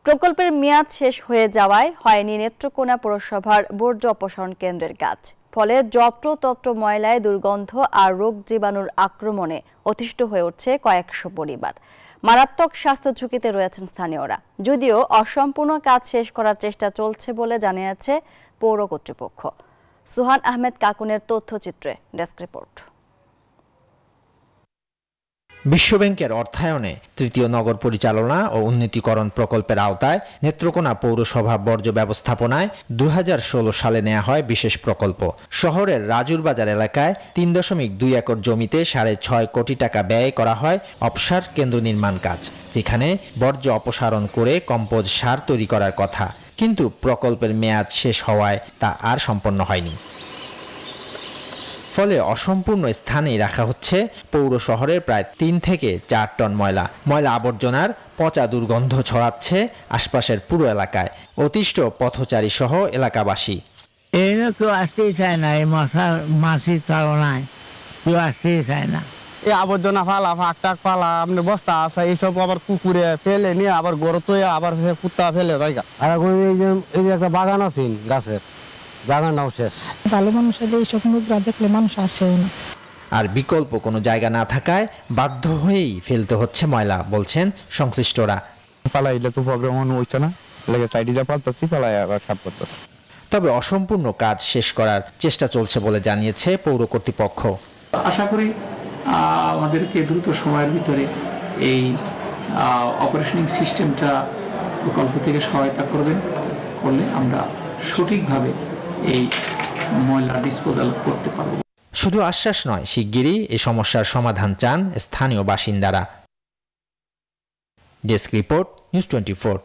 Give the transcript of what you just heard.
প্রকল্পের মেয়াদ শেষ হয়ে যাওয়ায় হয়নি নেত্রকোনা পৌরসভার বর্জ্য অপসারণ কেন্দ্রের কাজ। ফলে যত্রতত্র ময়লায় দুর্গন্ধ আর রোগ জীবাণুর আক্রমণে অতিষ্ঠ হয়ে উঠছে কয়েকশো পরিবার। মারাত্মক স্বাস্থ্য ঝুঁকিতে রয়েছেন স্থানীয়রা। যদিও অসম্পূর্ণ কাজ শেষ করার চেষ্টা চলছে বলে জানিয়েছে পৌর কর্তৃপক্ষ। সুহান আহমেদ কাকুনের তথ্যচিত্রে ডেস্ক রিপোর্ট। বিশ্বব্যাংকের অর্থায়নে তৃতীয় নগর পরিচালনা ও উন্নতিকরণ প্রকল্পের আওতায় নেত্রকোনা পৌরসভা বর্জ্য ব্যবস্থাপনায় 2016 সালে নেওয়া হয় বিশেষ প্রকল্প। শহরের রাজুরবাজার এলাকায় 3.2 একর জমিতে 6.5 কোটি টাকা ব্যয় করা হয় অপসার কেন্দ্র নির্মাণ কাজ, যেখানে বর্জ্য অপসারণ করে কম্পোজ সার তৈরি করার কথা। কিন্তু প্রকল্পের মেয়াদ শেষ হওয়ায় তা আর সম্পন্ন হয়নি। ফলে অসম্পূর্ণ স্থানেই রাখা হচ্ছে পৌর শহরের প্রায় 3 থেকে 4 টন ময়লা আবর্জনার পচা দুর্গন্ধ ছড়াচ্ছে আশপাশের পুরো এলাকায়। অতিষ্ঠ পথচারী সহ এলাকাবাসী। কেউ আসতেই চায় না, এই মাছির তাড়নায় কেউ আসতেই চায় না। এই আবর্জনা ফালা, ফাঁক টাক ফালা, আপনার বস্তা আছে, এইসব আবার কুকুরে ফেলে নিয়ে আবার গড়তে আবার কুত্তা ফেলে জায়গা। আর এই যে একটা বাগান আছে গাছের, বাগানটাও শেষ। ভালো মানুষের এইসব নোংরা দেখলে মানুষ আসেও না। আর বিকল্প কোনো জায়গা না থাকায় বাধ্য হয়েই ফেলতে হচ্ছে ময়লা, বলছেন সংশ্লিষ্টরা। পালাইলে তো প্রবলেম হচ্ছে না, লেগে সাইডে যা পালতেছি পালাই আবার সাফ করতেছি। তবে অসম্পূর্ণ কাজ শেষ করার চেষ্টা চলছে বলে জানিয়েছে পৌর কর্তৃপক্ষ। আশা করি আমাদেরকে দ্রুত সময়ের ভিতরে এই অপারেশনিং সিস্টেমটা প্রকল্প থেকে সহায়তা করলে আমরা সঠিকভাবে এই ময়লা ডিসপোজাল করতে পারব। শুধু আশ্বাস নয়, শিগগিরই এই সমস্যার সমাধান চান স্থানীয় বাসিন্দারা। Desk report, news 24।